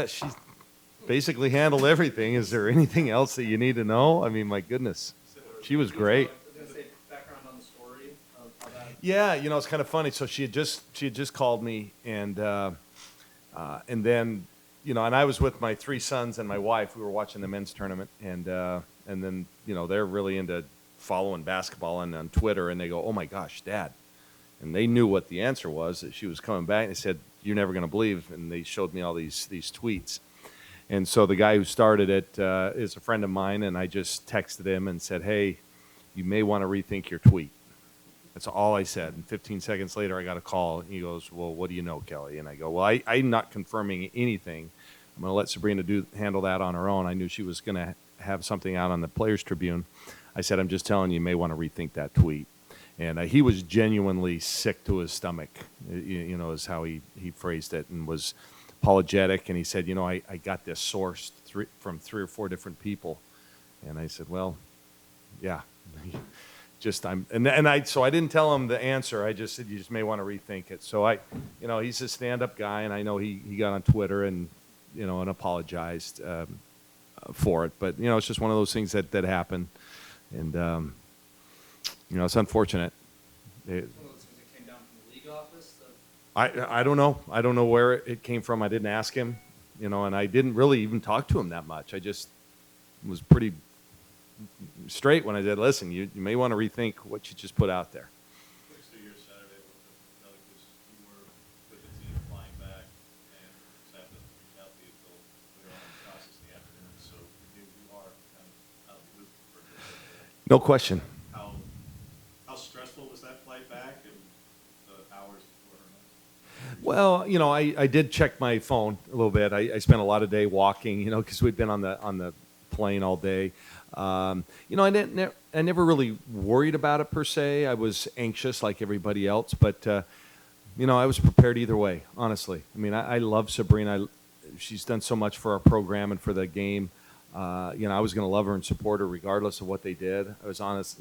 She basically handled everything. Is there anything else that you need to know? I mean, my goodness, she was great. Yeah, it's kind of funny. So she had just called me, and then, and I was with my three sons and my wife. We were watching the men's tournament, and then they're really into following basketball and on Twitter, and they go, "Oh my gosh, Dad!" And they knew what the answer was, that she was coming back. They said, "You're never going to believe," and they showed me all these tweets. And so the guy who started it is a friend of mine, and I just texted him and said, "Hey, you may want to rethink your tweet." That's all I said. And 15 seconds later, I got a call. He goes, "Well, what do you know, Kelly?" And I go, "Well, I'm not confirming anything. I'm going to let Sabrina handle that on her own. I knew she was going to have something out on the Players Tribune." I said, "I'm just telling you, you may want to rethink that tweet." And he was genuinely sick to his stomach, is how he phrased it, and was apologetic. And he said, I got this sourced from 3 or 4 different people. And I said, "Well, yeah." So I didn't tell him the answer. I just said, "You just may want to rethink it." So he's a stand-up guy, and I know he got on Twitter and and apologized for it. But it's just one of those things that happen, and it's unfortunate. One of those things that came down from the league office. I don't know. I don't know where it came from. I didn't ask him, and I didn't really even talk to him that much. I just was pretty straight when I said, "Listen, you may want to rethink what you just put out there." So you're Saturday with Ionescus, you were with the team flying back, and Sam doesn't reach out to you until later on in the process in the afternoon. So you are kind of out of the loop for a bit. No question. How stressful was that flight back and the hours before her night? Well, I did check my phone a little bit. I spent a lot of day walking, because we'd been on the plane all day. I never really worried about it per se. I was anxious like everybody else, but I was prepared either way, honestly. I mean, I love Sabrina. She's done so much for our program and for the game. I was going to love her and support her regardless of what they did. I was honest,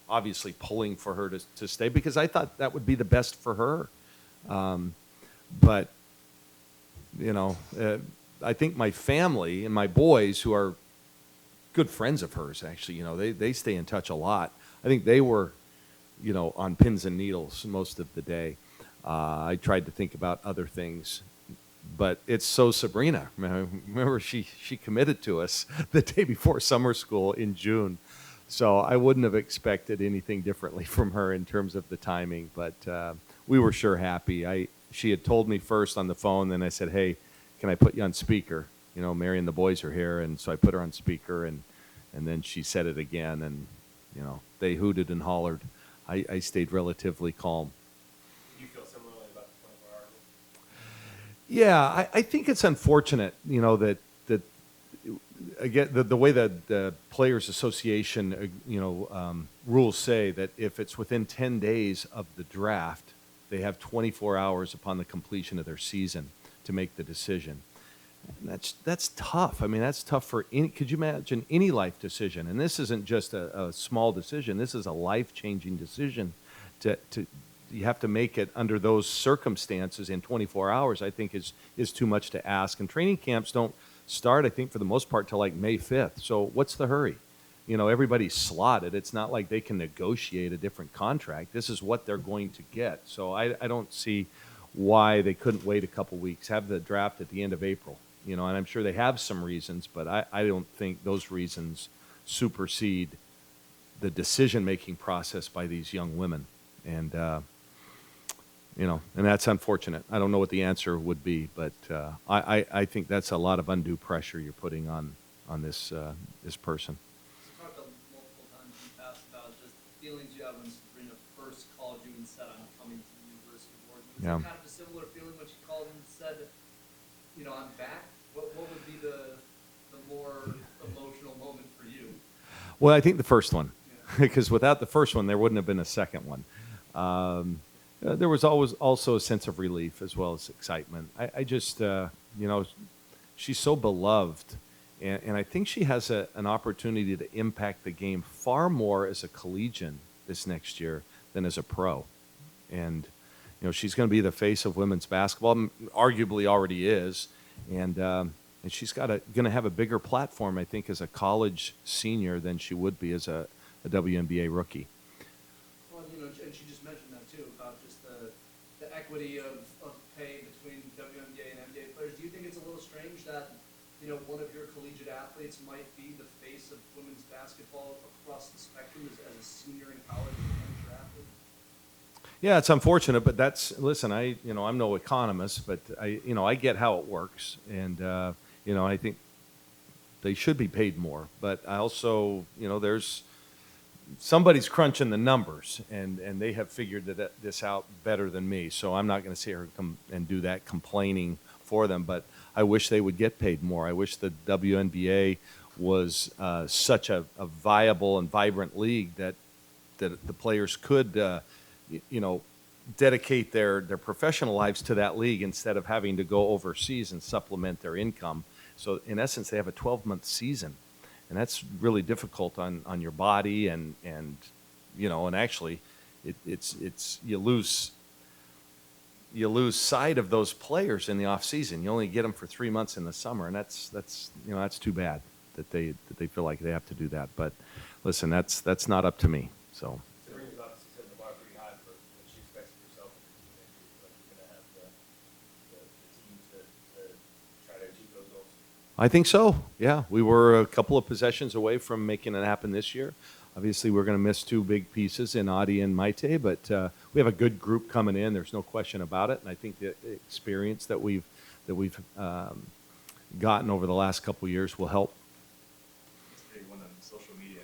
obviously pulling for her to stay because I thought that would be the best for her. But I think my family and my boys, who are good friends of hers, actually, they stay in touch a lot. I think they were, on pins and needles most of the day. I tried to think about other things, but it's so Sabrina. Remember, she committed to us the day before summer school in June. So I wouldn't have expected anything differently from her in terms of the timing, but we were sure happy. She had told me first on the phone, then I said, "Hey, can I put you on speaker? Mary and the boys are here." And so I put her on speaker, and then she said it again, and they hooted and hollered. I stayed relatively calm. Did you feel similarly about the 24 hours? Yeah, I think it's unfortunate, that again the way that the Players Association rules say that if it's within 10 days of the draft, they have 24 hours upon the completion of their season to make the decision. And that's tough. I mean, that's tough for any. Could you imagine any life decision? And this isn't just a small decision. This is a life-changing decision. You have to make it under those circumstances in 24 hours. I think is too much to ask. And training camps don't start, I think, for the most part, till like May 5th. So what's the hurry? Everybody's slotted. It's not like they can negotiate a different contract. This is what they're going to get. So I don't see why they couldn't wait a couple weeks, have the draft at the end of April. And I'm sure they have some reasons, but I don't think those reasons supersede the decision-making process by these young women. And, and that's unfortunate. I don't know what the answer would be, but I think that's a lot of undue pressure you're putting on this person. You talked multiple times in the past about just the feelings you have when Sabrina first called you and said, "I'm coming to the University of Oregon." Was it kind of a similar feeling when she called and said, "I'm back"? What would be the more emotional moment for you? Well, I think the first one, because without the first one, there wouldn't have been a second one. There was always also a sense of relief as well as excitement. I just, she's so beloved, and I think she has an opportunity to impact the game far more as a collegian this next year than as a pro. And, she's going to be the face of women's basketball, arguably already is. And she's going to have a bigger platform, I think, as a college senior than she would be as a WNBA rookie. Well, and she just mentioned that too, about just the equity of pay between WNBA and NBA players. Do you think it's a little strange that, one of your collegiate athletes might be the face of women's basketball across the spectrum as a senior in college and an amateur athlete? Yeah, it's unfortunate, but listen, I'm no economist, but I get how it works. And, I think they should be paid more, but I also, somebody's crunching the numbers, and they have figured this out better than me. So I'm not going to sit here and do that complaining for them, but I wish they would get paid more. I wish the WNBA was such a viable and vibrant league that the players could, dedicate their professional lives to that league instead of having to go overseas and supplement their income. So in essence, they have a 12-month season. And that's really difficult on your body, and actually, it's you lose sight of those players in the off season. You only get them for 3 months in the summer, and that's too bad that they feel like they have to do that. But listen, that's not up to me. So. Sabrina's obviously setting the bar pretty high for what she expects of herself. Like you're going to have the teams to try to achieve those goals. I think so. Yeah, we were a couple of possessions away from making it happen this year. Obviously, we're going to miss two big pieces in Adi and Maite, but we have a good group coming in. There's no question about it, and I think the experience that we've gotten over the last couple of years will help. Yesterday, one on social media,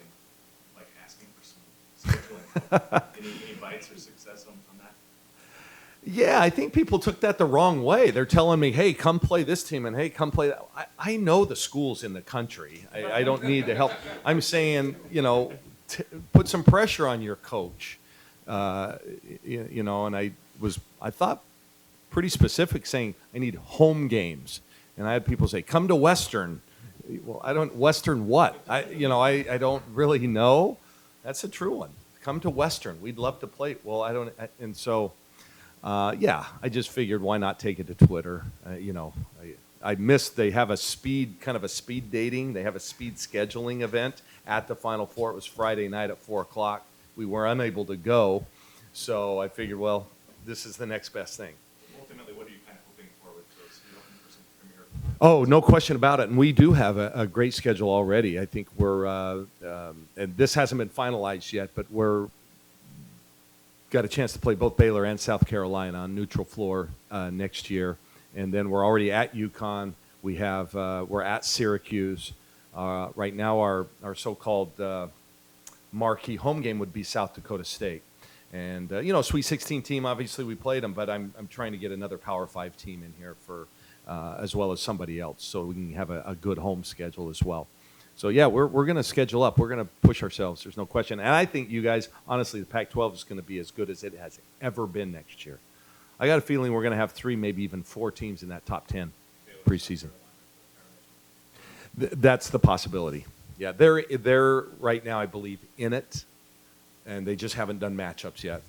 like asking for some scheduling. any bites or success on that? Yeah, I think people took that the wrong way. They're telling me, hey, come play this team, and hey, come play that. I know the schools in the country. I don't need to help. I'm saying, put some pressure on your coach. And I thought pretty specific, saying I need home games. And I had people say, come to Western. Well, Western what? I don't really know. That's a true one. Come to Western. We'd love to play. Well, and so... I just figured why not take it to Twitter. I missed, they have kind of a speed dating. They have a speed scheduling event at the Final Four. It was Friday night at 4 o'clock. We were unable to go. So I figured, well, this is the next best thing. Ultimately, what are you kind of hoping for with those? You're hoping for some premier? Oh, no question about it. And we do have a great schedule already. I think and this hasn't been finalized yet, but we're got a chance to play both Baylor and South Carolina on neutral floor next year, and then we're already at UConn. We're at Syracuse. Right now, our so-called marquee home game would be South Dakota State, and Sweet 16 team. Obviously, we played them, but I'm trying to get another Power 5 team in here for as well as somebody else, so we can have a good home schedule as well. So, yeah, we're going to schedule up. We're going to push ourselves. There's no question. And I think you guys, honestly, the Pac-12 is going to be as good as it has ever been next year. I got a feeling we're going to have 3, maybe even 4 teams in that top 10 preseason. That's the possibility. Yeah, they're right now, I believe, in it, and they just haven't done matchups yet.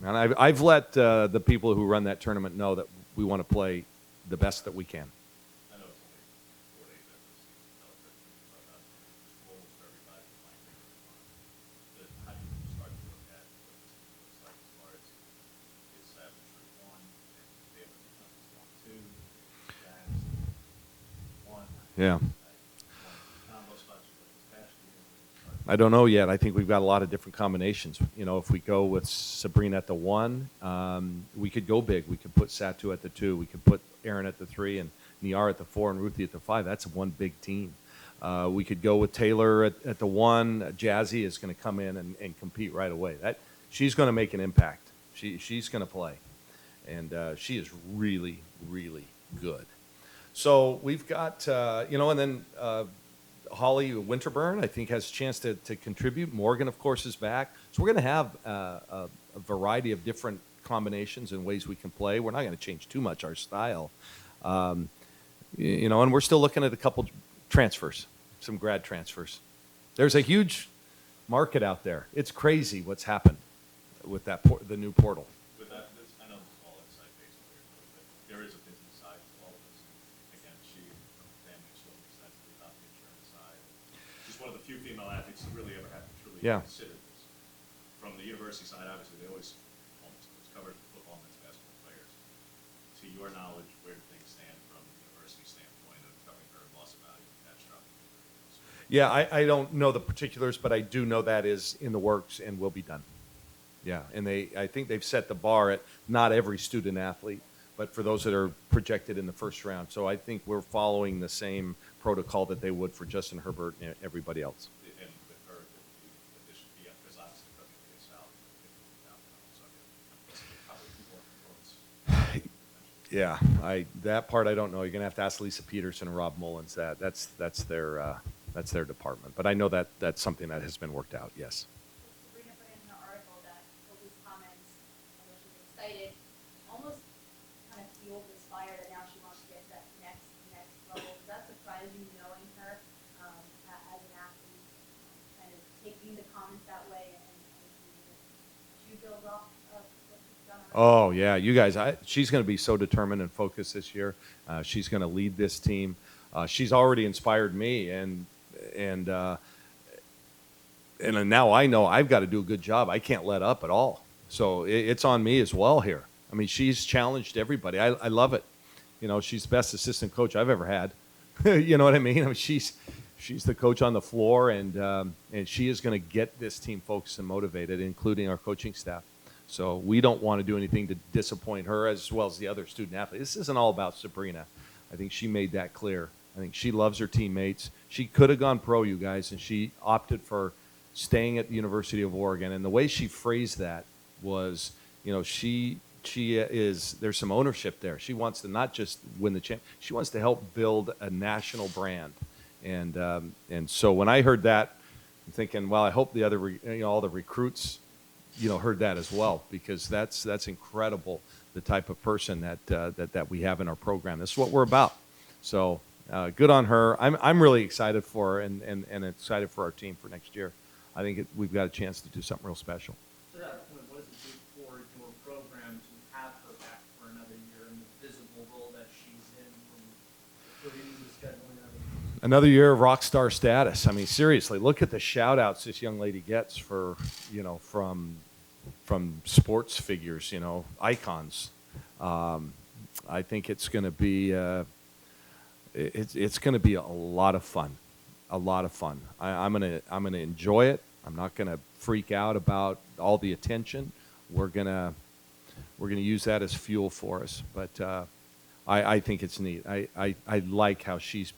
And I've let the people who run that tournament know that we want to play the best that we can. I know it's only 4 days after the season, but goals for everybody to find things. How do you start to look at what this team looks like as far as it's Savage 1 and they have a 1-2, guys 1. Yeah. Combo spots like this past year. I don't know yet. I think we've got a lot of different combinations. If we go with Sabrina at the 1, we could go big. We could put Satu at the 2. We could put Aaron at the 3 and Niar at the 4 and Ruthie at the 5. That's one big team. We could go with Taylor at the 1. Jazzy is going to come in and compete right away. She's going to make an impact. She's going to play. And she is really, really good. So we've got, and then Holly Winterburn, I think, has a chance to contribute. Morgan, of course, is back. So we're going to have a variety of different combinations and ways we can play. We're not going to change too much our style. And we're still looking at a couple transfers, some grad transfers. There's a huge market out there. It's crazy what's happened with the new portal. With that, I know this is all inside baseball here, but there is a business side to all of this. Again, few female athletes to really ever have to truly Yeah. consider this. From the university side, obviously, they always covered football and men's basketball players. To your knowledge, where do things stand from the university standpoint of covering her loss of value and catastrophic injury? Yeah, I don't know the particulars, but I do know that is in the works and will be done. Yeah, and I think they've set the bar at not every student athlete, but for those that are projected in the first round. So I think we're following the same protocol that they would for Justin Herbert and everybody else. And with her, the addition, because obviously from the South, so probably more influence. Yeah, that part I don't know. You're gonna have to ask Lisa Peterson and Rob Mullins that. That's their department. But I know that that's something that has been worked out. Yes. Sabrina put in her article that Kobe's comments, although she's excited, almost kind of fueled this fire that now she wants to get to that next level. Does that surprise you, knowing her as an athlete, kind of taking the comments that way and she builds off of what she's done? Oh yeah, you guys. She's going to be so determined and focused this year. She's going to lead this team. She's already inspired me, and now I know I've got to do a good job. I can't let up at all. So it's on me as well here. I mean, she's challenged everybody. I love it. You know, she's the best assistant coach I've ever had. You know what I mean? I mean, she's the coach on the floor, and she is going to get this team focused and motivated, including our coaching staff. So we don't want to do anything to disappoint her as well as the other student athletes. This isn't all about Sabrina. I think she made that clear. I think she loves her teammates. She could have gone pro, you guys, and she opted for staying at the University of Oregon. And the way she phrased that was, you know, there's some ownership there. She wants to not just win the champ, she wants to help build a national brand. And so when I heard that, I'm thinking, well, I hope the other, all the recruits, heard that as well, because that's incredible, the type of person that we have in our program. This is what we're about. So good on her. I'm really excited for her and excited for our team for next year. I think we've got a chance to do something real special. To that point, what does it do for your program to have her back for another year in the visible role that she's in when putting the scheduling and everything? Another year of Rockstar status. I mean, seriously, look at the shout outs this young lady gets for, from sports figures, icons. I think it's going to be it's going to be a lot of fun, a lot of fun. I'm gonna enjoy it. I'm not going to freak out about all the attention. We're gonna use that as fuel for us. But I think it's neat. I like how she's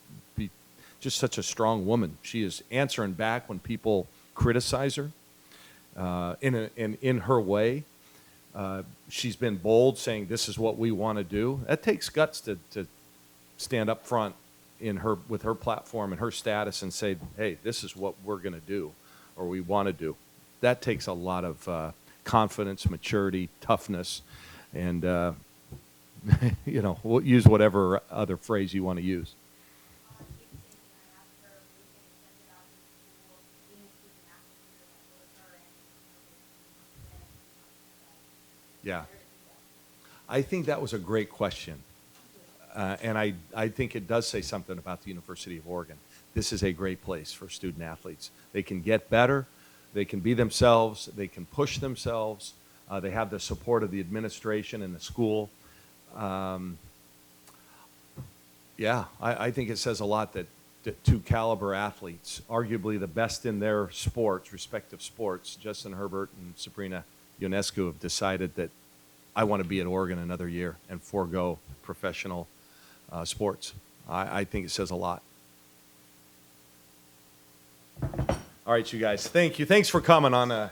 just such a strong woman. She is answering back when people criticize her in her way. She's been bold, saying this is what we want to do. That takes guts to stand up front with her platform and her status and say, hey, this is what we're going to do or we want to do. That takes a lot of confidence, maturity, toughness, and we'll use whatever other phrase you want to use. Yeah. I think that was a great question. And I think it does say something about the University of Oregon. This is a great place for student athletes. They can get better. They can be themselves. They can push themselves. They have the support of the administration and the school. I think it says a lot that two caliber athletes, arguably the best in their sports, respective sports, Justin Herbert and Sabrina Ionescu, have decided that I want to be at Oregon another year and forego professional sports. I think it says a lot. All right, you guys. Thank you. Thanks for coming on